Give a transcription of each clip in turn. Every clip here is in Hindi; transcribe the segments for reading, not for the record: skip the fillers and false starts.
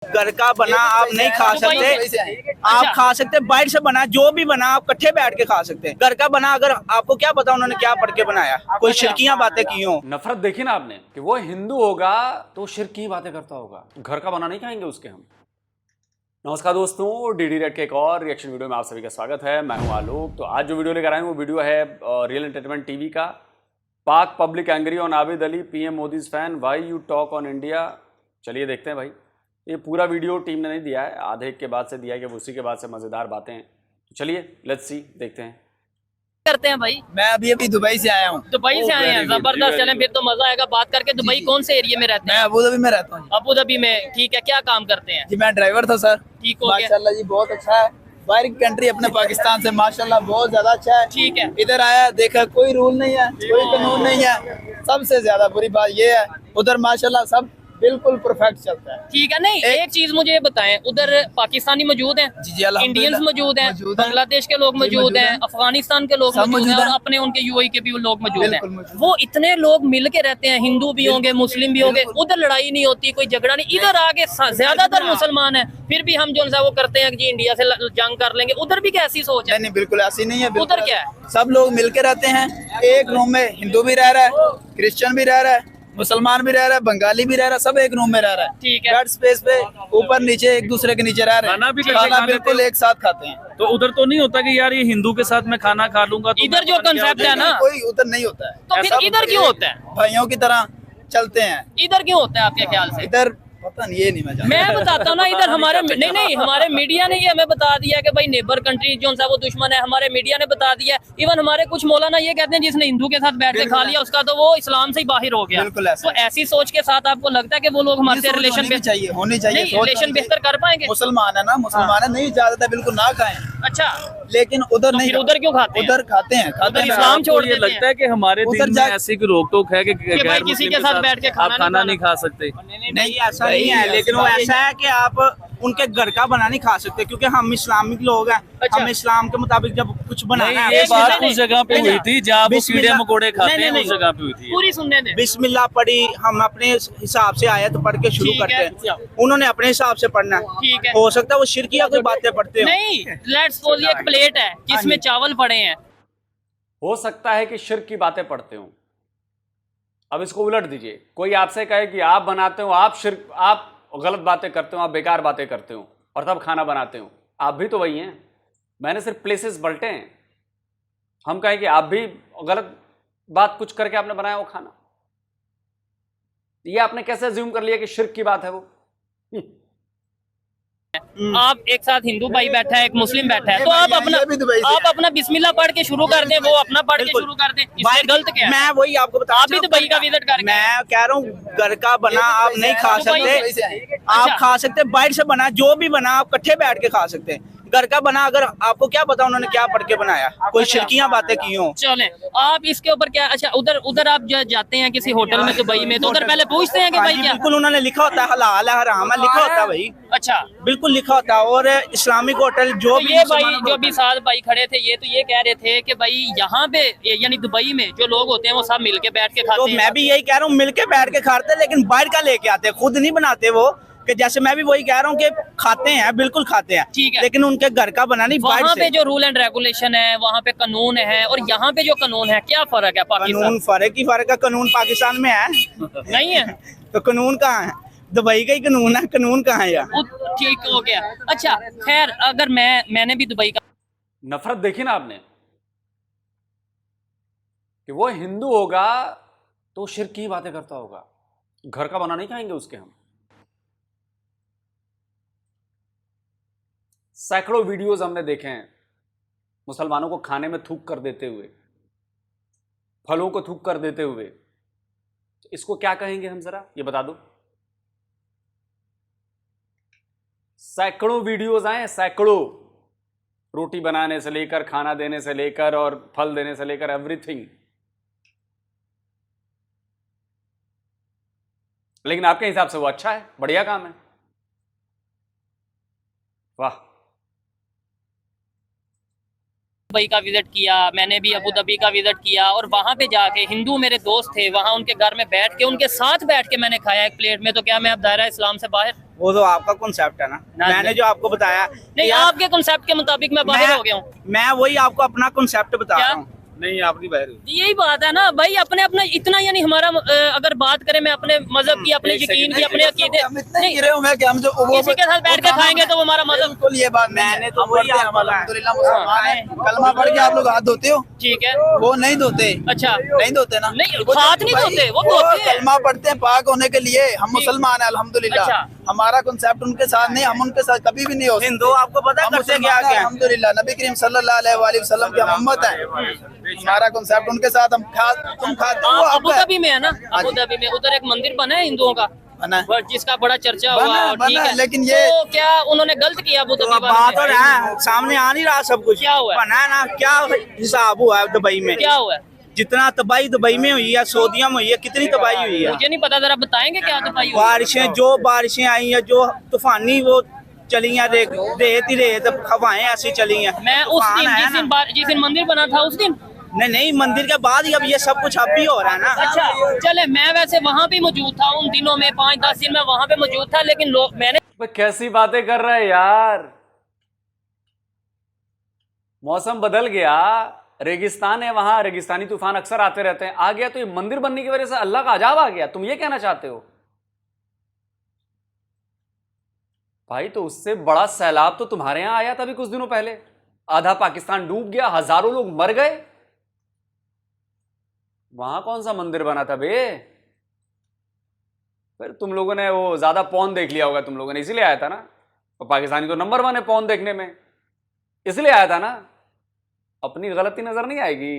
घर का बना आप नहीं खा सकते, आप खा सकते बाहर से बना, जो भी बना आप इकट्ठे बैठ के खा सकते हैं। घर का बना अगर आपको क्या पता उन्होंने क्या पढ़ के बनाया, कोई शिरकियां बातें की हो। नफरत देखी ना आपने कि वो हिंदू होगा तो शिरक की बातें करता होगा, घर का बना नहीं खाएंगे उसके हम। नमस्कार दोस्तों, डीडी रेड के एक और रिएक्शन वीडियो में आप सभी का स्वागत है। मैं हूं आलोक। तो आज जो वीडियो लेकर आए वो वीडियो है रियल एंटरटेनमेंट टीवी का। पाक public angry on Abid Ali, PM Modi's fan, why you talk on India. चलिए देखते हैं भाई। ये पूरा वीडियो टीम ने नहीं दिया है, आधे के बाद से दिया है कि उसी के बाद से मजेदार बातें हैं। तो चलिए लेट्स सी, देखते हैं करते हैं भाई। मैं अभी दुबई से आया हूँ। दुबई से आए हैं, जबरदस्त। चलें फिर तो मजा आएगा बात करके। दुबई कौन से एरिया में रहते हैं? मैं अबू धाबी में रहता हूँ। अबू धाबी में, ठीक है। क्या काम करते हैं? जी मैं ड्राइवर था सर। ठीक हो गया। माशाल्लाह जी बहुत अच्छा है। बाहर की कंट्री अपने पाकिस्तान से माशाल्लाह बहुत ज्यादा अच्छा है। ठीक है। इधर आया देखा कोई रूल नहीं है, कोई कानून नहीं है। सबसे ज्यादा बुरी बात ये है उधर माशाल्लाह सब बिल्कुल परफेक्ट चलता है। ठीक है। नहीं, एक चीज मुझे ये बताएं, उधर पाकिस्तानी मौजूद हैं? जी जी अल्हम्दुलिल्लाह। इंडियंस मौजूद हैं, बांग्लादेश के लोग मौजूद हैं, अफगानिस्तान के लोग मौजूद हैं, और अपने उनके यूएई के भी लोग मौजूद हैं। वो इतने लोग मिल के रहते हैं, हिंदू भी होंगे, मुस्लिम भी होंगे। उधर लड़ाई नहीं होती, कोई झगड़ा नहीं। इधर आगे ज्यादातर मुसलमान है, फिर भी हम जो है वो करते हैं कि इंडिया से जंग कर लेंगे। उधर भी कैसी सोच है? नहीं बिल्कुल ऐसी नहीं है। उधर क्या है? सब लोग मिल के रहते हैं एक रूम में। हिंदू भी रह रहा है, क्रिश्चियन भी रह रहा है, मुसलमान भी रह रहा है, बंगाली भी रह रहा है, सब एक रूम में रह रहा है। ठीक है। बेड स्पेस पे ऊपर नीचे एक दूसरे के नीचे रह रहे हैं। खाना बिल्कुल एक साथ खाते हैं। तो उधर तो नहीं होता कि यार ये हिंदू के साथ मैं खाना खा लूंगा तो इधर जो कंसेप्ट है ना, कोई उधर नहीं होता है। तो फिर इधर क्यों होता है? भाइयों की तरह चलते हैं। इधर क्यों होता है आपके ख्याल से? इधर पता नहीं, ये नहीं मैं जानता। मैं बताता हूँ ना, इधर हमारे नहीं हमारे मीडिया ने ये हमें बता दिया कि भाई नेबर कंट्री जो सा वो दुश्मन है। हमारे मीडिया ने बता दिया। इवन हमारे कुछ मौलाना ये कहते हैं जिसने हिंदू के साथ बैठ के खा लिया उसका तो वो इस्लाम से ही बाहर हो गया। तो ऐसी सोच के साथ आपको लगता है कि वो लोग हमारे से रिलेशन होनी चाहिए रिलेशन बेहतर कर पाएंगे? मुसलमान है ना, मुसलमान है, नहीं इजाजत है बिल्कुल ना खाएं। अच्छा, लेकिन उधर नहीं। उधर क्यों खाते हैं? उधर खाते हैं इस्लाम छोड़ ये लगता है कि हमारे दिन में ऐसी कोई रोक टोक है कि भाई किसी के साथ बैठ के आप खाना नहीं खा सकते? नहीं ऐसा नहीं है, लेकिन वो ऐसा है कि आप उनके घर का बना नहीं खा सकते क्योंकि हम इस्लामिक लोग हैं। अच्छा। हम इस्लाम के मुताबिक जब कुछ बनाना है। ये बात उस जगह पे नहीं, हुई थी जहाँ वो कीड़े बिस्मिल्लाह- मकोड़े खाते हैं, नहीं, उस जगह पे हुई थी। पूरी सुनने दे। बिस्मिल्लाह पढ़ी, हम अपने हिसाब से आयत पढ़ के शुरू ठीक करते है। हैं। उन्होंने अपने हिसाब से पढ़ना है। ठीक है। हो सकता है वो शिरकिया कोई बातें पढ़ते हो। नहीं, लेट्स सपोज एक प्लेट है जिसमें चावल पड़े हैं। हो सकता है कि शिरक की बातें पढ़ते हो। अब इसको उलट दीजिए, कोई आपसे कहे कि आप बनाते हो, आप शिरक, आप गलत बातें करते हो, आप बेकार बातें करते हो और तब खाना बनाते हो। आप भी तो वही हैं। मैंने सिर्फ प्लेसेस पलटे हैं। हम कहें कि आप भी गलत बात कुछ करके आपने बनाया वो खाना। ये आपने कैसे अज्यूम कर लिया कि शिरक की बात है वो? आप एक साथ हिंदू भाई बैठा है, एक मुस्लिम बैठा है, तो आप अपना बिस्मिल्लाह पढ़ के शुरू कर दें, वो अपना पढ़ के शुरू कर दें। इसमें गलत क्या है? मैं वही आपको बता, आप भी दुबई का विजिट करके मैं कह रहा हूँ घर का बना आप नहीं खा दुबई सकते। अच्छा। आप खा सकते बाहर से बना, जो भी बना आप इकट्ठे बैठ के खा सकते हैं। घर का बना अगर आपको क्या पता उन्होंने क्या पढ़ के बनाया, कोई शिरकियां बातें की हो। चलें, आप इसके ऊपर क्या, अच्छा उधर आप जाते हैं किसी होटल में दुबई में, तो उधर पहले पूछते हैं कि भाई क्या? बिल्कुल उन्होंने लिखा होता है हलाल है हराम है, लिखा होता है भाई। अच्छा, बिल्कुल लिखा होता है। और इस्लामिक होटल जो तो भी ये भाई जो भी साथ भाई खड़े थे, ये तो ये कह रहे थे कि भाई यहाँ पे यानी दुबई में जो लोग होते हैं वो सब मिलके बैठ के तो खाते हैं। मैं भी यही कह रहा हूँ, मिलके बैठ के खाते हैं, लेकिन बाहर का लेके आते हैं, खुद नहीं बनाते वो। कि जैसे मैं भी वही कह रहा हूँ कि खाते हैं, बिल्कुल खाते हैं, ठीक है। लेकिन उनके घर का बना नहीं बाहर वहाँ से। पे जो रूल एंड रेगुलेशन है, वहाँ पे कानून है, और यहाँ पे जो कानून है, क्या फर्क है? पाकिस्तान कानून फर्क ही फर्क है। कानून पाकिस्तान में है नहीं है तो कानून कहाँ है? दुबई का ही कानून है, कानून कहाँ है यार? ठीक हो गया। अच्छा खैर, अगर मैंने भी दुबई का नफरत देखी ना आपने कि वो हिंदू होगा तो शिरक की बातें करता होगा, घर का बना नहीं खाएंगे उसके हम। सैकड़ों वीडियोस हमने देखे हैं मुसलमानों को खाने में थूक कर देते हुए, फलों को थूक कर देते हुए। इसको क्या कहेंगे हम, जरा ये बता दो। सैकड़ों वीडियोस आए, सैकड़ों, रोटी बनाने से लेकर, खाना देने से लेकर और फल देने से लेकर, एवरीथिंग। लेकिन आपके हिसाब से वो अच्छा है, बढ़िया काम है, वाह। दुबई का विजिट किया, मैंने भी अबू धाबी का विजिट किया, और वहाँ पे जाके हिंदू मेरे दोस्त थे, वहाँ उनके घर में बैठ के उनके साथ बैठ के मैंने खाया एक प्लेट में। तो क्या मैं अब दायरा इस्लाम से बाहर? वो तो आपका कॉन्सेप्ट है ना, मैंने जो आपको बताया। नहीं, आपके कॉन्सेप्ट के मुताबिक मैं बाहर हो गया हूँ। मैं वही आपको अपना कॉन्सेप्ट बता रहा हूँ। नहीं, आप नहीं बाहर हो। यही बात है ना भाई, अपने अपने इतना, यानी हमारा अगर बात करें मैं अपने मजहब की, अपने यकीन की, अपने अकीदे, नहीं किसी के साथ बैठ के खाएंगे तो वो हमारा मजहब। ये बात मैंने तो वही अल्हम्दुलिल्लाह मुसलमान है। कलमा पढ़ के आप लोग हाथ धोते हो, ठीक है, वो नहीं धोते। अच्छा, नहीं धोते ना, नहीं हाथ नहीं धोते, वो धोते हैं। कलमा पढ़ते हैं पाक होने के लिए। हम मुसलमान हैं अल्हम्दुलिल्लाह। अच्छा। हमारा कॉन्सेप्ट उनके साथ नहीं, हम उनके साथ कभी भी नहीं हो सकते। हिंदू आपको पता हम करते मुसलमान क्या हैं क्या? अल्हम्दुलिल्लाह, नबी करीम सल्लल्लाहु अलैहि वसल्लम की हम उम्मत है। हमारा कॉन्सेप्ट उनके साथ, हम तुम खाते हो, हाँ, अबू धाबी में है ना, अबू धाबी में उधर एक मंदिर बना है हिंदुओं का, बना है। जिसका बड़ा चर्चा बना हुआ, है, और बना ठीक है, है, लेकिन ये तो क्या उन्होंने गलत किया अबू तो धाबी अब बात वाले हो ने? रहा है, सामने आ नहीं रहा सब कुछ। क्या हुआ है? बना है ना, क्या हिसाब हुआ है दुबई में? क्या हुआ है? जितना तबाही दुबई में हुई है, सऊदीया में हुई है, कितनी तबाही हुई है। मुझे नहीं पता, जरा बताएंगे क्या दफाई हुई? बारिशें, जो बारिशें आई हैं, जो तूफानी वो चली हैं, रेत ही रेत, हवाएं ऐसी चली हैं। मैं उस तूफान दिन है जिस ना। दिन जिस दिन मंदिर बना था उस दिन। नहीं, मंदिर के बाद ही अब ये सब कुछ अब भी हो रहा है ना। अच्छा चले, मैं वैसे वहाँ भी मौजूद था उन दिनों में, 5-10 दिन में वहाँ पे मौजूद था, लेकिन लोग मैंने भाई कैसी बातें कर रहे हैं यार। मौसम बदल गया, रेगिस्तान है वहां, रेगिस्तानी तूफान अक्सर आते रहते हैं, आ गया तो ये मंदिर बनने की वजह से अल्लाह का अजाब आ गया, तुम ये कहना चाहते हो? भाई तो उससे बड़ा सैलाब तो तुम्हारे यहां आया था अभी कुछ दिनों पहले, आधा पाकिस्तान डूब गया, हजारों लोग मर गए। वहां कौन सा मंदिर बना था बे? फिर तुम लोगों ने वो ज्यादा पौन देख लिया होगा, तुम लोगों ने इसीलिए आया था ना। और पाकिस्तानी तो नंबर 1 है पौन देखने में, इसलिए आया था ना। अपनी गलती नजर नहीं आएगी।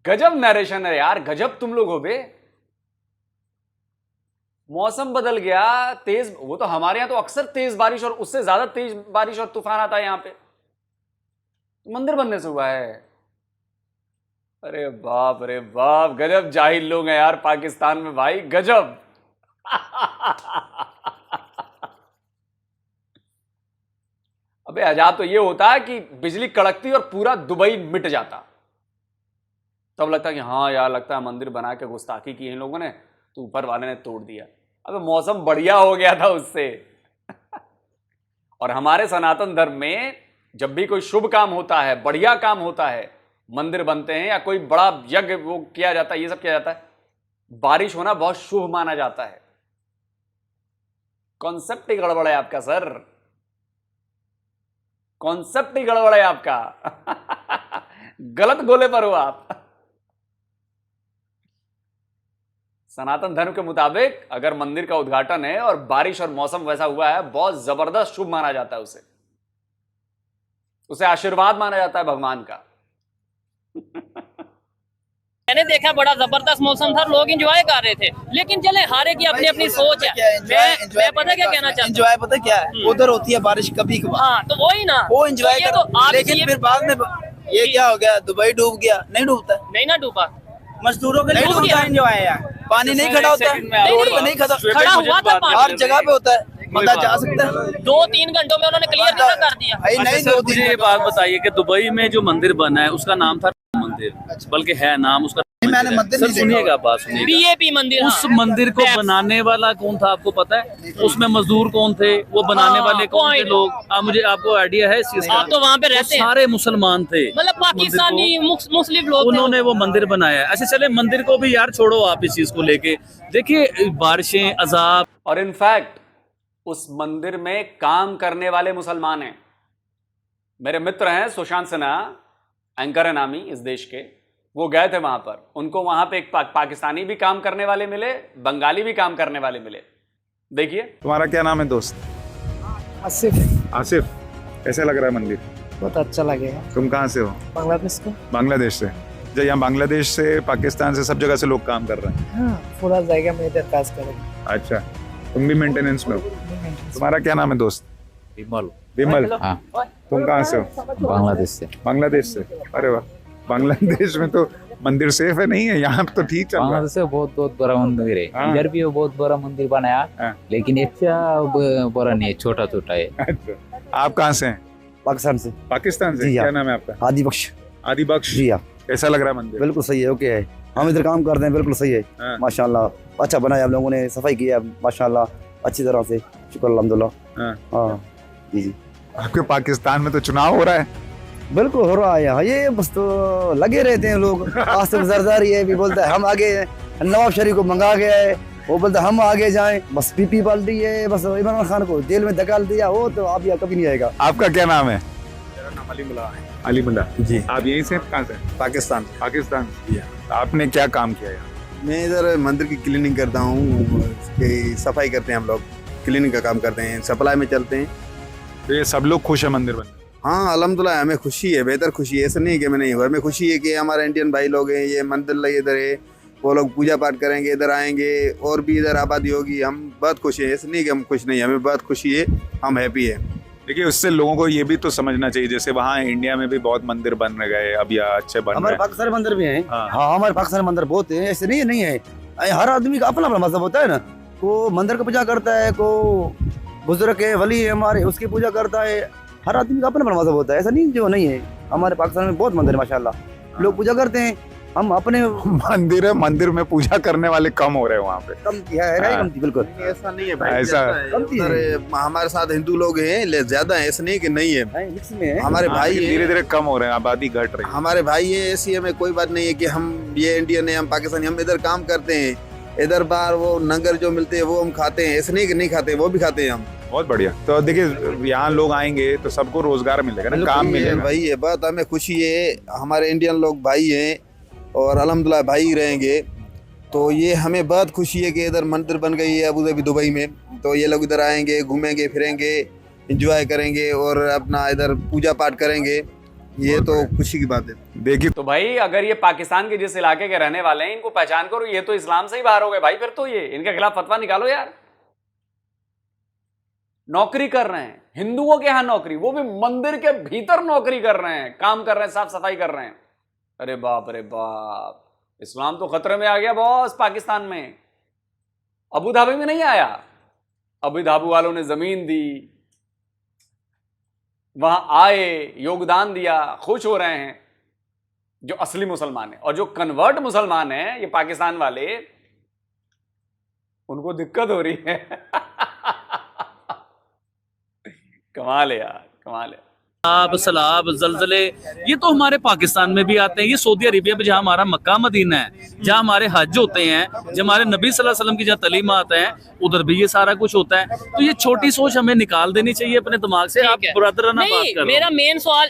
गजब नरेशन है यार, गजब तुम लोग हो बे। मौसम बदल गया, तेज, वो तो हमारे यहां तो अक्सर तेज बारिश और उससे ज्यादा तेज बारिश और तूफान आता है यहां पे, मंदिर बनने से हुआ है। अरे बाप रे बाप, गजब जाहिल लोग हैं यार पाकिस्तान में भाई, गजब। अबे अजाब तो ये होता है कि बिजली कड़कती और पूरा दुबई मिट जाता, तब लगता कि हाँ यार, लगता है मंदिर बना के गुस्ताखी की इन लोगों ने, तो ऊपर वाले ने तोड़ दिया। अबे मौसम बढ़िया हो गया था उससे। और हमारे सनातन धर्म में जब भी कोई शुभ काम होता है, बढ़िया काम होता है, मंदिर बनते हैं या कोई बड़ा यज्ञ वो किया जाता है, ये सब किया जाता है, बारिश होना बहुत शुभ माना जाता है। कॉन्सेप्ट ही गड़बड़ है आपका सर, कॉन्सेप्ट ही गड़बड़ है आपका। गलत गोले पर हो आप। सनातन धर्म के मुताबिक अगर मंदिर का उद्घाटन है और बारिश और मौसम वैसा हुआ है, बहुत जबरदस्त शुभ माना जाता है, उसे आशीर्वाद माना जाता है भगवान का। मैंने देखा बड़ा जबरदस्त मौसम था, लोग एंजॉय कर रहे थे, लेकिन चले हारे की अपनी अपनी सोच है। मैं पता क्या कहना चाहता हूँ, एंजॉय पता क्या है, उधर होती है बारिश कभी कभार, हाँ तो वही ना, वो एंजॉय ये तो आप लेकिन फिर बाद में ये क्या हो गया, दुबई डूब गया, नहीं डूबता, नहीं ना डूबा, मजदूरों के लिए नहीं होता है एंजॉय है यार। पानी नहीं खड़ा होता, रोड पे नहीं खड़ा हुआ था पानी, हर जगह पे होता है, बंदा जा सकता है। 2-3 घंटों में उन्होंने क्लियर नहीं कर दिया। भाई नहीं, अच्छा, 2-3 मुझे ये बात बताइए कि दुबई में जो मंदिर बना है उसका नाम था मंदिर, बल्कि है नाम उसका मैंने मंदिर सर नहीं सुनिएगा, बात सुनिएगा। बीएपी मंदिर, उस हाँ। मंदिर को बनाने वाला कौन था आपको पता है? उसमें मजदूर कौन थे, वो बनाने वाले कौन थे लोग? मुझे आपको आइडिया है इस चीज का? आप तो वहाँ पे रहते हैं, सारे मुसलमान थे, मतलब पाकिस्तानी मुस्लिम लोग थे। उन्होंने वो मंदिर बनाया है। अच्छा चले, मंदिर को भी यार छोड़ो आप इस चीज को लेके, देखिए बारिशें, अजाब, और इनफैक्ट उस मंदिर में काम करने वाले मुसलमान हैं। मेरे मित्र हैं सुशांत सिन्हा, एंकर है नामी इस देश के, वो गए थे वहां पर, उनको वहां पे एक पाकिस्तानी भी काम करने वाले मिले, बंगाली भी काम करने वाले मिले। देखिए। तुम्हारा क्या नाम है दोस्त? आसिफ। आसिफ, कैसा लग रहा है मंदिर? बहुत अच्छा लगेगा। तुम कहाँ से हो? बांग्लादेश का। बांग्लादेश से? जो यहाँ बांग्लादेश से, पाकिस्तान से, सब जगह से लोग काम कर रहे हैं। हाँ, पूरा जाएगा में इधर काज करेगा। अच्छा, तुम भी मेंटेनेंस में हो? तुम्हारा क्या नाम है दोस्त? विमल। विमल, हाँ, तुम कहाँ से हो? बांग्लादेश से। बांग्लादेश से? अरे वाह, बांग्लादेश में तो मंदिर सेफ है नहीं है, यहाँ तो ठीक चल रहा है। बांग्लादेश से बहुत बड़ा मंदिर है, हाँ। इधर भी बहुत बड़ा मंदिर बनाया, हाँ। लेकिन इतना बड़ा नहीं है, छोटा छोटा है। अच्छा, आप कहाँ से हैं? पाकिस्तान से। पाकिस्तान से? जी हाँ। क्या नाम है आपका? आदि बख्श। आदि बख्श जी हाँ, कैसा लग रहा है मंदिर? बिल्कुल सही है, ओके है, हम इधर काम करते हैं, बिल्कुल सही है। हाँ। माशाल्लाह अच्छा बनाया आप लोगों ने, सफाई की है माशाल्लाह, अच्छी तरह से, शुक्र अल्हम्दुलिल्लाह। हाँ। हाँ जी जी आपके पाकिस्तान में तो चुनाव हो रहा है। बिल्कुल हो रहा है यहाँ, ये बस तो लगे रहते हैं लोग। आसिफ जरदारी है भी बोलता है हम आगे हैं, नवाब शरीफ को मंगा गया है, वो बोलता है हम आगे जाएं। बस पीपी पार्टी है, बस इमरान खान को जेल में धकेल दिया, वो तो आप यहाँ कभी नहीं आएगा। आपका क्या नाम है? मेरा नाम अली मुल्ला है अली मुल्ला जी। आप यहीं से? कहाँ से? पाकिस्तान। पाकिस्तान। आपने क्या काम किया यहाँ? मैं इधर मंदिर की क्लीनिंग करता हूँ, सफाई करते हैं हम लोग, क्लीनिंग का काम करते हैं, सप्लाई में चलते हैं। तो ये सब लोग खुश है मंदिर बंद? हाँ अल्हम्दुलिल्लाह, हमें खुशी है, बेहतर खुशी है, ऐसा नहीं है कि मैं नहीं हूँ। हमें खुशी है कि हमारे इंडियन भाई लोग हैं, ये मंदिर लगे इधर है, वो लोग पूजा पाठ करेंगे, इधर आएंगे और भी इधर आबादी होगी। हम बहुत खुश हैं, ऐसा नहीं कि हम खुश नहीं, हमें बहुत खुशी है, हम हैप्पी है। देखिए उससे लोगों को ये भी तो समझना चाहिए, जैसे वहाँ इंडिया में भी बहुत मंदिर बन गए अब या अच्छे बन हमारे रहे पाकिस्तान मंदिर भी हैं। हाँ। हाँ हमारे पाकिस्तान मंदिर बहुत है, ऐसे नहीं है। हर आदमी का अपना अपना मजहब होता है ना, को मंदिर की पूजा करता है, को बुजुर्ग है, वली है हमारे, उसकी पूजा करता है। हर आदमी का अपना अपना मजहब होता है, ऐसा नहीं जो नहीं है। हमारे पाकिस्तान में बहुत मंदिर है माशाल्लाह, लोग पूजा करते हैं। हम अपने मंदिर है, मंदिर में पूजा करने वाले कम हो रहे हैं वहाँ पे। कम है ना, कम बिल्कुल ऐसा नहीं है भाई, ऐसा हमारे साथ हिंदू लोग हैं ज्यादा है, ऐसा नहीं कि नहीं है, मिक्स में है। हमारे भाई हैं। धीरे धीरे कम हो रहे हैं, आबादी घट रही है। हमारे भाई है, ऐसी हमें कोई बात नहीं है कि हम ये इंडियन है, हम पाकिस्तानी, हम इधर काम करते हैं, इधर बाहर वो नंगर जो मिलते हैं वो हम खाते हैं, ऐसा नहीं कि नहीं खाते, वो भी खाते हैं हम। बहुत बढ़िया। तो देखिए यहाँ लोग आएंगे तो सबको रोजगार मिलेगा ना, काम मिलेगा। वही है बात, हमें खुशी है, हमारे इंडियन लोग भाई हैं और अल्हम्दुलिल्लाह भाई रहेंगे। तो ये हमें बहुत खुशी है कि इधर मंदिर बन गई है अबू धाबी दुबई में, तो ये लोग इधर आएंगे, घूमेंगे फिरेंगे, एंजॉय करेंगे और अपना इधर पूजा पाठ करेंगे। ये तो खुशी की बात है। देखिए तो भाई अगर ये पाकिस्तान के जिस इलाके के रहने वाले हैं, इनको पहचान करो, ये तो इस्लाम से ही बाहर हो गए भाई। फिर तो ये इनके खिलाफ फतवा निकालो यार। नौकरी कर रहे हैं हिंदुओं के यहां, नौकरी वो भी मंदिर के भीतर नौकरी कर रहे हैं, काम कर रहे हैं, साफ सफाई कर रहे हैं। अरे बाप रे बाप, इस्लाम तो खतरे में आ गया बॉस पाकिस्तान में। अबू धाबी में नहीं आया, अबू धाबी वालों ने जमीन दी, वहां आए, योगदान दिया, खुश हो रहे हैं जो असली मुसलमान है। और जो कन्वर्ट मुसलमान है, ये पाकिस्तान वाले, उनको दिक्कत हो रही है। कमाल है यार, कमाल है। सैलाब, जलजले, ये तो हमारे पाकिस्तान में भी आते हैं। ये सऊदी अरेबिया में जहाँ हमारा मक्का मदीना है, जहाँ हमारे हज होते हैं, जहाँ हमारे नबी सल्लल्लाहु अलैहि वसल्लम की जहाँ तलीमात हैं, उधर भी ये सारा कुछ होता है। तो ये छोटी सोच हमें निकाल देनी चाहिए अपने दिमाग से। आप बुरादराना बात कर रहे हो।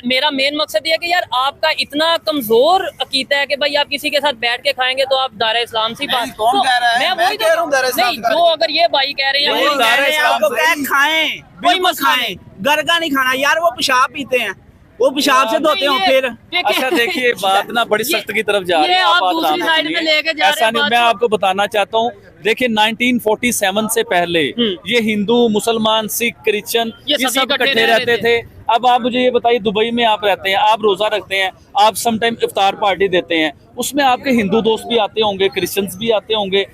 मेरा मेन मकसद ये है कि यार आपका इतना कमजोर अकीदा है कि भाई आप किसी के साथ बैठ के खाएंगे तो आप दायरा इस्लाम से बात। कौन कह रहा है? मैं मैं वही कह रहा हूं दायरा इस्लाम नहीं, से जो अगर ये भाई कह रहे हैं वही कह रहे हैं, आपको क्या खाएं, कोई मत खाएं, घर का नहीं खाना यार। वो पेशाब पीते हैं, वो पेशाब से धोते हो फिर। अच्छा देखिए, बात ना बड़ी सख्त की तरफ जा रही है। आप बात दूसरी आराम से साइड में सुनिए। लेके जा रहे ऐसा हैं नहीं, बात मैं को। आपको बताना चाहता हूँ। देखिए 1947 से पहले ये हिंदू, मुसलमान, सिख, क्रिश्चियन ये ये सभी सब इकट्ठे इकट्ठे रह रहते रहे थे। अब आप मुझे ये बताइए, दुबई में आप रहते हैं, आप रोजा रखते हैं, आप समटाइम इफ्तार पार्टी देते हैं, उसमें आपके हिंदू दोस्त भी आते होंगे, क्रिश्चियंस भी आते होंगे।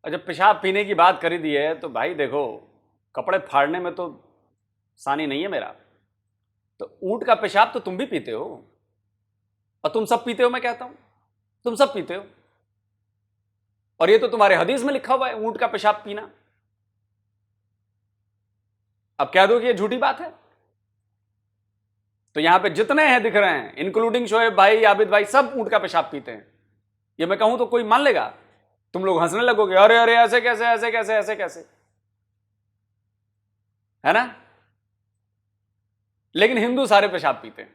जब पेशाब पीने की बात करी दी है तो भाई देखो, कपड़े फाड़ने में तो सानी नहीं है मेरा। तो ऊंट का पेशाब तो तुम भी पीते हो, और तुम सब पीते हो, मैं कहता हूं तुम सब पीते हो। और ये तो तुम्हारे हदीस में लिखा हुआ है, ऊंट का पेशाब पीना। अब कह दो कि ये झूठी बात है। तो यहां पे जितने हैं दिख रहे हैं, इंक्लूडिंग शोएब भाई, आबिद भाई, सब ऊंट का पेशाब पीते हैं। ये मैं कहूं तो कोई मान लेगा? तुम लोग हंसने लगोगे, अरे अरे ऐसे कैसे, ऐसे कैसे, ऐसे कैसे, है ना? लेकिन हिंदू सारे पेशाब पीते हैं।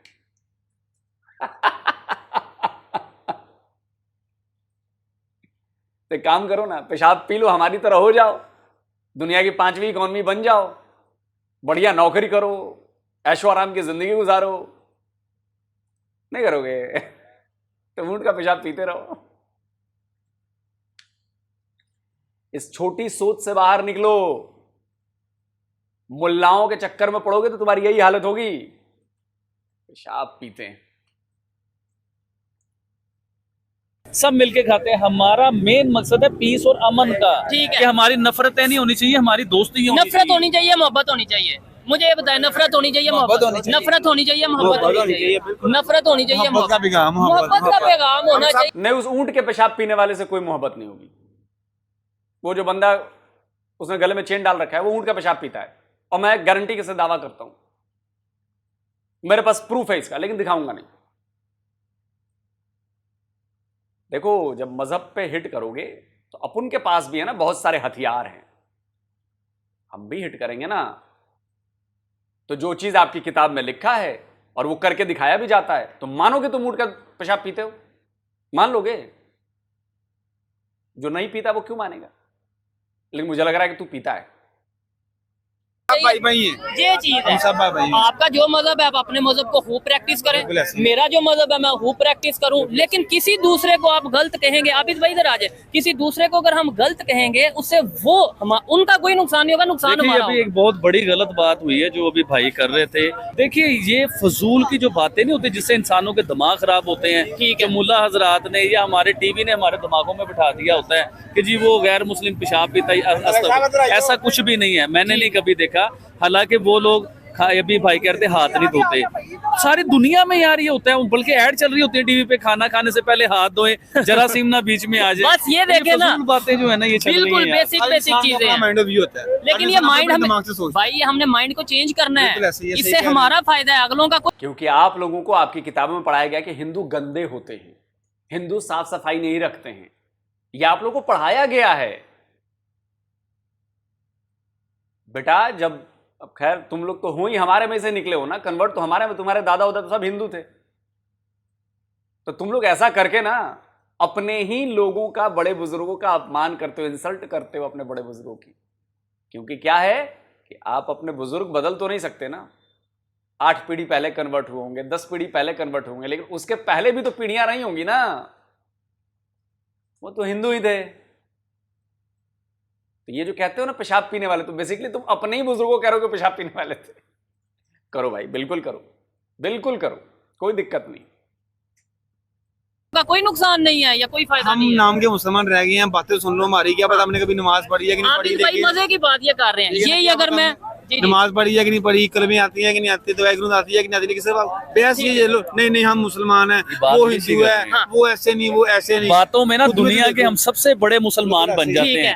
तो काम करो ना, पेशाब पी लो, हमारी तरह हो जाओ, दुनिया की 5वीं इकॉनमी बन जाओ, बढ़िया नौकरी करो, ऐशो आराम की जिंदगी गुजारो। नहीं करोगे तो ऊंट का पेशाब पीते रहो। इस छोटी सोच से बाहर निकलो। मुल्लाओं के चक्कर में पड़ोगे तो तुम्हारी यही हालत होगी। पेशाब पीते हैं, सब मिलके खाते हैं। हमारा मेन मकसद है पीस और अमन का। ठीक है। कि हमारी नफरतें नहीं होनी चाहिए, हमारी दोस्ती होनी चाहिए। नफरत होनी चाहिए, मोहब्बत होनी चाहिए। मुझे ये बताएं, नफरत होनी चाहिए, मोहब्बत नफरत होनी चाहिए, मोहब्बत होनी चाहिए, नफरत होनी चाहिए, मोहब्बत का पैगाम होना चाहिए। नहीं, उस ऊंट के पेशाब पीने वाले से कोई मोहब्बत नहीं होगी। वो जो बंदा उसने गले में चेन डाल रखा है, वो ऊंट का पेशाब पीता है, और मैं गारंटी के साथ दावा करता हूं, मेरे पास प्रूफ है इसका, लेकिन दिखाऊंगा नहीं। देखो, जब मजहब पे हिट करोगे तो अपन के पास भी है ना बहुत सारे हथियार हैं, हम भी हिट करेंगे ना। तो जो चीज आपकी किताब में लिखा है और वो करके दिखाया भी जाता है, तो मानोगे तुम ऊंट का पेशाब पीते हो, मान लोगे। जो नहीं पीता वो क्यों मानेगा? लेकिन मुझे लग रहा है कि तू पीता है। भाई भाई है, ये चीज है। सब भाई भाई। आपका जो मजहब है आप अपने मजहब को खूब प्रैक्टिस करें, मेरा जो मजहब है मैं खूब प्रैक्टिस करूं, लेकिन किसी दूसरे को आप गलत कहेंगे, आप इस भाई इधर आ जाए, किसी दूसरे को अगर हम गलत कहेंगे उससे वो उनका कोई नुकसान नहीं होगा, नुकसान देखिए हमारा अभी होगा। एक बहुत बड़ी गलत बात हुई है जो अभी भाई कर रहे थे। देखिए ये फजूल की जो बातें नहीं होती जिससे इंसानों के दिमाग खराब होते हैं, ठीक है। जो मुल्ला हजरात ने या हमारे टीवी ने हमारे दिमागों में बिठा दिया होता है कि जी वो गैर मुस्लिम पेशाब पीता है, ऐसा कुछ भी नहीं है, मैंने नहीं कभी देखा। हालांकि वो लोग अभी भाई कहते हाथ नहीं धोते, सारी दुनिया में यार ये होता है, बल्कि ऐड चल रही होती है टीवी पे, खाना खाने से पहले हाथ धोए, जरासीम ना बीच में आ जाए। बस ये देखे ना, फजूल बातें जो है ना ये चल रही बिल्कुल हैं यार। बेसिक चीजें हैं, होता है, लेकिन ये माइंड हमें भाई ये हमने माइंड को चेंज करना है, इससे हमारा फायदा है, अगलों का क्योंकि आप लोगों को आपकी किताबों में पढ़ाया गया कि हिंदू गंदे होते हैं, हिंदू साफ सफाई नहीं रखते हैं, ये आप लोगों को पढ़ाया गया है। बेटा जब, अब खैर तुम लोग तो हो ही हमारे में से निकले हो ना, कन्वर्ट तो हमारे में, तुम्हारे दादा उदा तो सब हिंदू थे, तो तुम लोग ऐसा करके ना अपने ही लोगों का, बड़े बुजुर्गों का अपमान करते हो, इंसल्ट करते हो अपने बड़े बुजुर्गों की। क्योंकि क्या है कि आप अपने बुजुर्ग बदल तो नहीं सकते ना, 8 पीढ़ी पहले कन्वर्ट हुए होंगे, 10 पीढ़ी पहले कन्वर्ट होंगे, लेकिन उसके पहले भी तो पीढ़ियां रही होंगी ना, वो तो हिंदू ही थे। तो ये जो कहते हो ना पेशाब पीने वाले, तो बेसिकली तुम अपने ही बुजुर्गों कह रहे हो कि पेशाब पीने वाले थे। करो भाई, बिल्कुल करो, बिल्कुल करो, कोई दिक्कत नहीं, का कोई नुकसान नहीं है या कोई फायदा हम नहीं है। नाम के मुसलमान रह गए हैं, बातें सुन लो हमारी, क्या पता हमने कभी नमाज पढ़ी है कि नहीं आप पढ़ी, इस भाई मजे की बात ये कर रहे हैं, ये अगर मैं नमाज पढ़ी है कि नहीं पढ़ी, कलमें आती है कि नहीं आती, दवाई आती है कि नहीं आती, लेकिन सिर्फ बहस ये लो, नहीं हम मुसलमान हैं, वो हिंदू है, वो ऐसे नहीं, वो ऐसे नहीं। बातों में ना दुनिया के हम सबसे बड़े मुसलमान बन जाते हैं,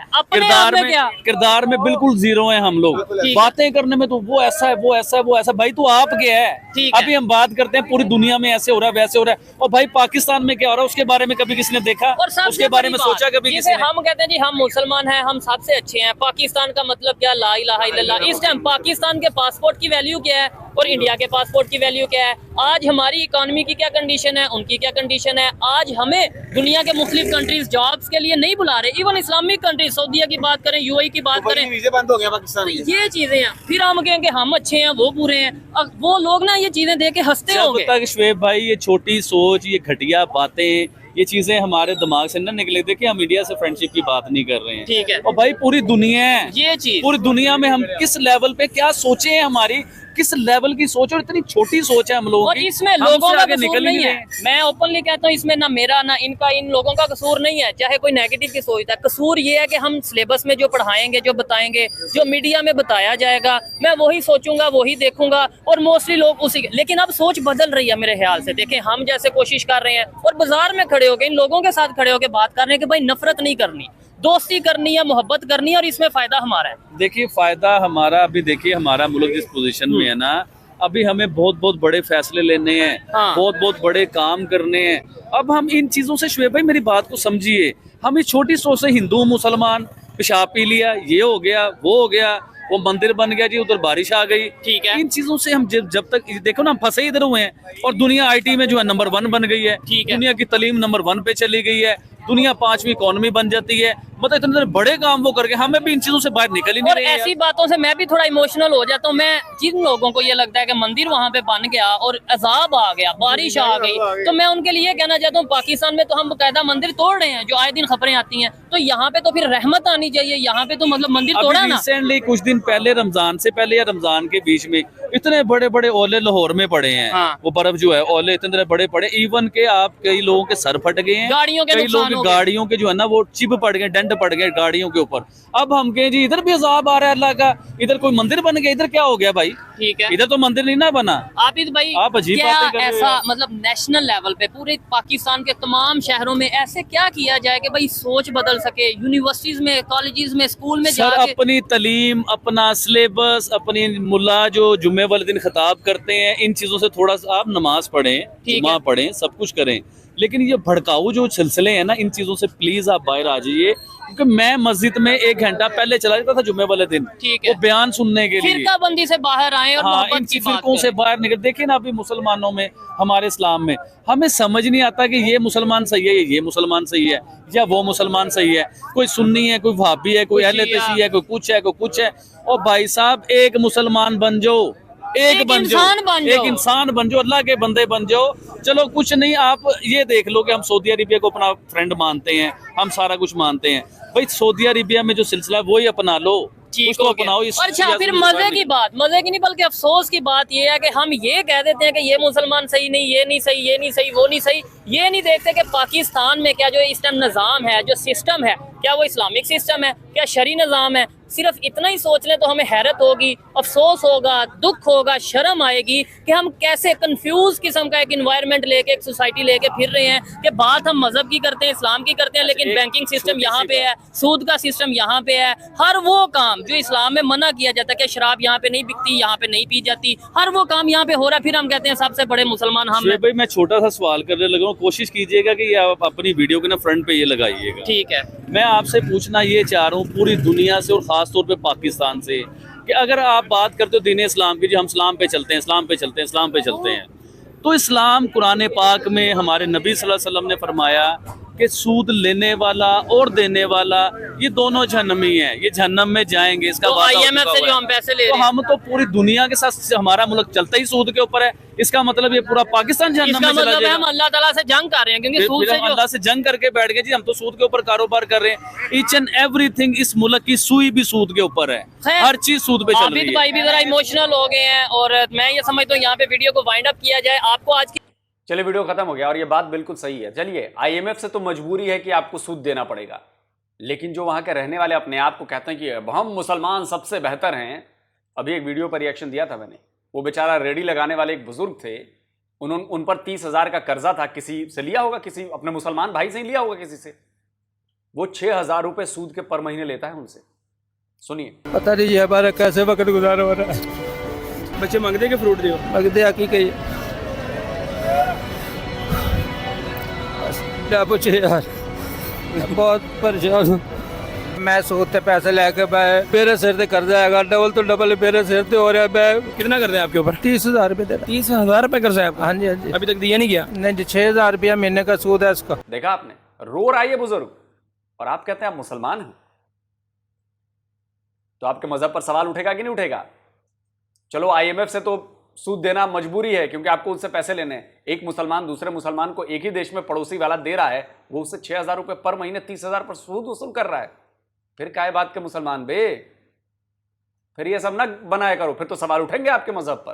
किरदार में बिल्कुल जीरो हैं हम लोग, बातें करने में तो वो ऐसा है, वो ऐसा है, वो ऐसा। भाई तू आप क्या है, अभी हम बात करते हैं पूरी दुनिया में ऐसे हो रहा है, वैसे हो रहा है, और भाई पाकिस्तान में क्या हो रहा है उसके बारे में कभी किसी ने देखा, उसके बारे में सोचा कभी किसी ने? हम कहते हैं जी हम मुसलमान हैं, हम सबसे अच्छे हैं, पाकिस्तान का मतलब क्या, ला इलाहा इल्लल्लाह। इस टाइम पाकिस्तान के पासपोर्ट की वैल्यू क्या है और इंडिया के पासपोर्ट की वैल्यू क्या है? आज हमारी इकोनॉमी की क्या कंडीशन है, उनकी क्या कंडीशन है? आज हमें दुनिया के मुख्तलिफ कंट्रीज जॉब्स के लिए नहीं बुला रहे, इवन इस्लामिक कंट्रीज, सऊदीया की बात करें, यूएई की बात करें, वीज़े बंद हो गया पाकिस्तान के। ये चीजें हैं, फिर हम कहेंगे हम अच्छे हैं, वो बुरे हैं। अब वो लोग ना ये चीजें देख के हंसते होंगे। जब तक शुएब भाई ये छोटी सोच, ये घटिया बातें, ये चीजें हमारे दिमाग से ना निकले, देखिए हम इंडिया से फ्रेंडशिप की बात नहीं कर रहे हैं, ठीक है, और भाई पूरी दुनिया है, ये चीज पूरी दुनिया में हम किस लेवल पे क्या सोचे हैं, हमारी किस लेवल की सोच, और इतनी छोटी सोच है हम लोगों और की, इसमें हम लोगों उससे का आगे कसूर निकल नहीं ही है। मैं ओपनली कहता हूँ इसमें ना मेरा ना इनका, इन लोगों का कसूर नहीं है, चाहे कोई नेगेटिव की सोचता है। कसूर ये है कि हम सिलेबस में जो पढ़ाएंगे, जो बताएंगे, जो मीडिया में बताया जाएगा, मैं वही सोचूंगा, वही देखूंगा, और मोस्टली लोग उसी। लेकिन अब सोच बदल रही है मेरे ख्याल से। देखें हम जैसे कोशिश कर रहे हैं और बाजार में खड़े होकर इन लोगों के साथ खड़े होकर बात कर रहे हैं कि भाई नफरत नहीं करनी, दोस्ती करनी है, मोहब्बत करनी है, और इसमें फायदा हमारा है। देखिए फायदा हमारा, अभी देखिए हमारा मुल्क जिस पोजीशन में है ना, अभी हमें बहुत बहुत बड़े फैसले लेने हैं, बहुत बहुत बड़े काम करने हैं। अब हम इन चीजों से, शुएब भाई मेरी बात को समझिए, हम इस छोटी सोच से हिंदू मुसलमान, पेशाब पी लिया, ये हो गया, वो हो गया, वो मंदिर बन गया जी, उधर बारिश आ गई, ठीक है, इन चीजों से हम जब तक देखो ना, हम फंसे इधर हुए हैं, और दुनिया आईटी में जो है नंबर 1 बन गई है, दुनिया की तालीम नंबर 1 पे चली गई है, दुनिया 5वीं इकोनॉमी बन जाती है, मतलब इतने बड़े काम वो करके हमें भी इन चीजों से बाहर निकल ही नहीं रहे हैं। ऐसी बातों से मैं भी थोड़ा इमोशनल हो जाता हूँ। मैं जिन लोगों को ये लगता है कि मंदिर वहाँ पे बन गया और अजाब आ गया, बारिश आ गई, तो मैं उनके लिए कहना चाहता हूँ पाकिस्तान में तो हम बकायदा मंदिर तोड़ रहे हैं, जो आए दिन खबरें आती हैं, तो यहाँ पे तो फिर रहमत आनी चाहिए, यहाँ पे तो मतलब मंदिर तोड़ा ना। रिसेंटली कुछ दिन पहले, रमजान से पहले या रमजान के बीच में, इतने बड़े बड़े ओले लाहौर में पड़े हैं, वो बर्फ जो है, ओले इतने बड़े पड़े, इवन के आप कई लोगों के सर फट गए हैं, गाड़ियों के कई लोगों हो गए। गाड़ियों के जो है ना वो चिप पड़ गए, डेंट पड़ गए गाड़ियों के ऊपर। अब हम कहें जी इधर भी अजाब आ रहा है अल्लाह का, इधर कोई मंदिर बन गया, इधर क्या हो गया भाई? ठीक है, इधर तो मंदिर नहीं ना बना। आबिद भाई आप अजीब क्या बातें कर रहे हो ऐसा यार। मतलब नेशनल लेवल पे पूरे पाकिस्तान के तमाम शहरों में ऐसे क्या किया जाए कि भाई सोच बदल सके, यूनिवर्सिटीज में, कॉलेजेस में, स्कूल में सर जाके? अपनी तालीम, अपना सिलेबस, अपनी मुल्ला जो जुम्मे वाले दिन खिताब करते हैं, इन चीज़ों से थोड़ा सा आप नमाज पढ़ें, ठीक जुम्मा है। पढ़ें, सब कुछ करें। लेकिन ये भड़काऊ जो सिलसिले हैं ना, इन चीज़ों से प्लीज़ आप बाहर आ जाइए। क्योंकि मैं मस्जिद में 1 घंटा पहले चला जाता था जुम्मे वाले दिन, ठीक है। वो बयान सुनने के लिए। फिरका बंदी से बाहर आए और हाँ, इन मोहब्बत की बात फिरकों से करें। बाहर निकल। देखिए ना अभी मुसलमानों में, हमारे इस्लाम में हमें समझ नहीं आता कि ये मुसलमान सही है, ये मुसलमान सही है, या वो मुसलमान सही है। कोई सुन्नी है, कोई वहाबी है, कोई अहले तशी है, कोई कुछ है, कोई कुछ है। और भाई साहब एक मुसलमान बन जाओ, एक बन जाओ, इंसान बन जाओ। एक इंसान बन जाओ, अल्लाह के बंदे बन जाओ। चलो कुछ नहीं, आप ये देख लो कि हम सऊदी अरेबिया को अपना फ्रेंड मानते हैं, हम सारा कुछ मानते हैं। भाई सऊदी अरेबिया में जो सिलसिला है वही अपना लो, ठीक उसको हो गया। अपनाओ। इस और अच्छा सियासत फिर में मजे नहीं। की बात, मजे की नहीं बल्कि अफसोस की बात ये है कि हम ये कह देते हैं कि ये मुसलमान सही नहीं, ये नहीं सही, ये नहीं सही, वो नहीं सही। ये नहीं देखते कि पाकिस्तान में क्या जो इस टाइम निज़ाम है, जो सिस्टम है, क्या वो इस्लामिक सिस्टम है, क्या शरी निज़ाम है? सिर्फ इतना ही सोच लें तो हमें हैरत होगी, अफसोस होगा, दुख होगा, शर्म आएगी कि हम कैसे कंफ्यूज किस्म का एक इन्वायरमेंट लेके, एक सोसाइटी लेके फिर रहे हैं कि बात हम मजहब की करते हैं, इस्लाम की करते हैं, लेकिन बैंकिंग सिस्टम यहाँ पे है, सूद का सिस्टम यहाँ पे है। हर वो काम जो इस्लाम में मना किया जाता है कि शराब यहाँ पे नहीं बिकती, यहाँ पे नहीं पी जाती, हर वो काम यहाँ पे हो रहा है। फिर हम कहते हैं सबसे बड़े मुसलमान हम हैं। भाई मैं छोटा सा सवाल करने लगा हूँ, कोशिश कीजिएगा कि आप अपनी वीडियो के ना फ्रंट पे ये लगाइएगा। ठीक है, मैं आपसे पूछना ये चाह रहा हूँ पूरी दुनिया से और ख़ास तौर पे पाकिस्तान से, कि अगर आप बात करते हो दीन इस्लाम की, जो हम इस्लाम पे चलते हैं, इस्लाम पे चलते हैं, इस्लाम पे चलते हैं, तो इस्लाम कुरान पाक में हमारे नबी सल्लल्लाहु अलैहि वसल्लम ने फरमाया कि सूद लेने वाला और देने वाला ये दोनों जहन्नमी हैं, ये जहन्नम में जाएंगे। इसका तो वादा हो IMF चुका से हुआ जो है। हम पैसे ले तो रहे हैं, हम तो पूरी दुनिया के साथ, हमारा मुल्क चलता ही सूद के ऊपर है, इसका मतलब ये पूरा पाकिस्तान जहन्नम इसका में चला मतलब है जाएगा। हम अल्लाह ताला से जंग कर रहे हैं, क्योंकि फिर सूद से हम जो अल्लाह से जंग करके बैठ गए जी, हम तो सूद के ऊपर कारोबार कर रहे हैं। ईच एंड एवरीथिंग, इस मुल्क की सुई भी सूद के ऊपर है, खैर, हर चीज सूद पे चल रही आबिद है। भाई भी जरा इमोशनल हो गए हैं और मैं ये समझता हूँ यहाँ पे वीडियो को वाइंड अप किया जाए। आपको आज की चलिए वीडियो खत्म हो गया और ये बात बिल्कुल सही है। चलिए आईएमएफ से तो मजबूरी है कि आपको सूद देना पड़ेगा, लेकिन जो वहां के रहने वाले अपने आप को कहते हैं कि हम मुसलमान सबसे बेहतर हैं। अभी एक वीडियो पर रिएक्शन दिया था मैंने, वो बेचारा रेडी लगाने वाले एक बुजुर्ग थे, उन पर 30,000 का कर्जा था, किसी से लिया होगा, किसी अपने मुसलमान भाई से ही लिया होगा किसी से। वो 6,000 रुपए सूद के पर महीने लेता है उनसे। सुनिए। पता नहीं हमारा कैसे वक्त गुजारा हो रहा है। बच्चे मांगते कि फ्रूट दियो, मंगते हकीकत क्या पूछे यार, बहुत परेशान हूँ मैं। सूद से पैसे लेके मैं, मेरे सिर से कर्जा आएगा, डबल तो डबल मेरे सिर से हो रहा है। मैं कितना कर रहे हैं आपके ऊपर? 30,000 रुपये दे रहा। 30,000 रुपए कर्जा है आपका? हाँ जी, हाँ जी। अभी तक दिया नहीं गया? नहीं जी, 6,000 रुपया महीने का सूद है इसका। देखा आपने, रो रहा है ये बुजुर्ग और आप कहते हैं आप मुसलमान हैं। तो आपके मजहब पर सवाल उठेगा कि नहीं उठेगा? चलो आईएमएफ से तो सूद देना मजबूरी है क्योंकि आपको उससे पैसे लेने हैं। एक मुसलमान दूसरे मुसलमान को एक ही देश में पड़ोसी वाला दे रहा है, वो उससे 6,000 रुपए पर महीने 30,000 पर सूद वसूल कर रहा है। फिर काय बात के मुसलमान बे, फिर ये सब ना बनाया करो, फिर तो सवाल उठेंगे आपके मजहब पर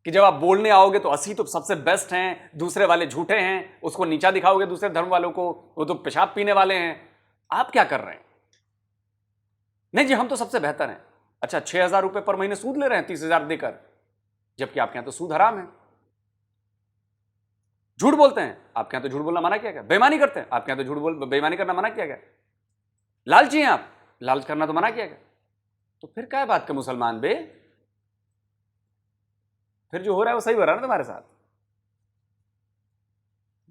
कि जब आप बोलने आओगे तो असली तो सबसे बेस्ट हैं, दूसरे वाले झूठे हैं, उसको नीचा दिखाओगे दूसरे धर्म वालों को, वो तो पेशाब पीने वाले हैं। आप क्या कर रहे हैं? नहीं जी हम तो सबसे बेहतर हैं। अच्छा 6,000 रुपए पर महीने सूद ले रहे हैं 30,000 देकर, जबकि आपके यहां तो सूद हराम है। झूठ बोलते हैं, आपके यहां तो झूठ बोलना मना किया गया। बेईमानी करते हैं, आपके यहां तो झूठ बेईमानी करना मना किया गया। लालची हैं आप, लालच करना तो मना किया गया। तो फिर क्या बात के मुसलमान बे, फिर जो हो रहा है वो सही हो रहा है ना तुम्हारे साथ।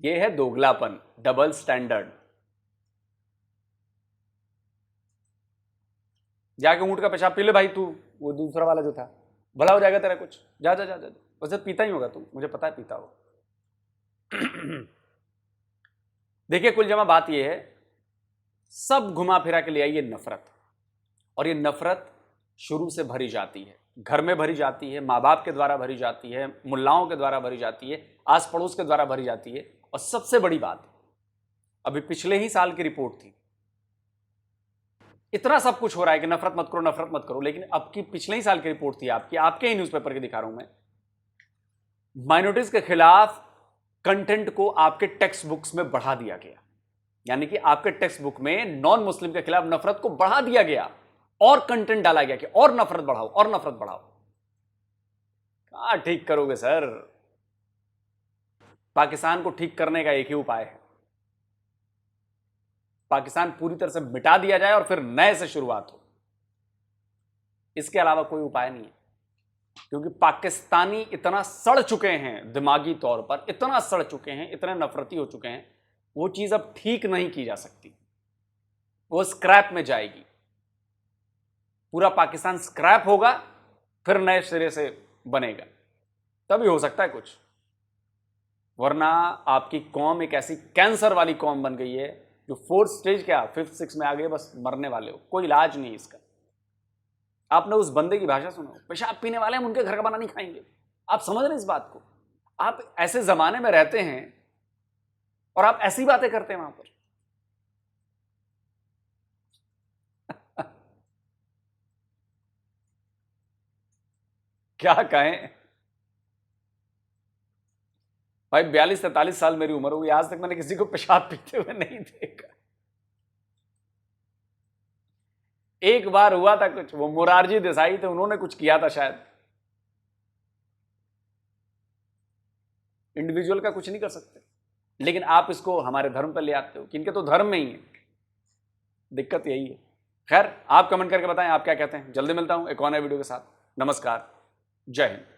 ये है दोगलापन, डबल स्टैंडर्ड। जाके ऊंट का पेशाब पी ले भाई तू, वो दूसरा वाला जो था, भला हो जाएगा तेरा कुछ। जा जा जा जा, वैसे पीता ही होगा तू, मुझे पता है पीता हो। देखिए कुल जमा बात ये है, सब घुमा फिरा के ले आई ये नफरत, और ये नफरत शुरू से भरी जाती है, घर में भरी जाती है, माँ बाप के द्वारा भरी जाती है, मुल्लाओं के द्वारा भरी जाती है, आस पड़ोस के द्वारा भरी जाती है। और सबसे बड़ी बात, अभी पिछले ही साल की रिपोर्ट थी, इतना सब कुछ हो रहा है कि नफरत मत करो नफरत मत करो, लेकिन अब की पिछले ही साल की रिपोर्ट थी आपकी, आपके ही न्यूज़पेपर की दिखा रहा हूं मैं, माइनॉरिटीज के खिलाफ कंटेंट को आपके टेक्स्ट बुक्स में बढ़ा दिया गया, यानी कि आपके टेक्स्ट बुक में नॉन मुस्लिम के खिलाफ नफरत को बढ़ा दिया गया और कंटेंट डाला गया कि और नफरत बढ़ाओ और नफरत बढ़ाओ। कहां ठीक करोगे सर? पाकिस्तान को ठीक करने का एक ही उपाय है, पाकिस्तान पूरी तरह से मिटा दिया जाए और फिर नए से शुरुआत हो। इसके अलावा कोई उपाय नहीं है, क्योंकि पाकिस्तानी इतना सड़ चुके हैं, दिमागी तौर पर इतना सड़ चुके हैं, इतने नफरती हो चुके हैं, वो चीज अब ठीक नहीं की जा सकती, वो स्क्रैप में जाएगी। पूरा पाकिस्तान स्क्रैप होगा, फिर नए सिरे से बनेगा, तभी हो सकता है कुछ। वरना आपकी कौम एक ऐसी कैंसर वाली कौम बन गई है जो 4th स्टेज क्या 5th 6th में आ गए, बस मरने वाले हो, कोई इलाज नहीं इसका। आपने उस बंदे की भाषा सुनो, पेशाब पीने वाले हम उनके घर का बना नहीं खाएंगे। आप समझ रहे हैं इस बात को? आप ऐसे जमाने में रहते हैं और आप ऐसी बातें करते हैं वहां पर। क्या कहें भाई, 42-43 साल मेरी उम्र हुई, आज तक मैंने किसी को पेशाब पीते हुए नहीं देखा। एक बार हुआ था कुछ, वो मोरारजी देसाई थे, उन्होंने कुछ किया था शायद। इंडिविजुअल का कुछ नहीं कर सकते, लेकिन आप इसको हमारे धर्म पर ले आते हो कि इनके तो धर्म में ही है। दिक्कत यही है। खैर, आप कमेंट करके बताएं आप क्या कहते हैं। जल्दी मिलता हूं एक और नए वीडियो के साथ। नमस्कार, जय हिंद।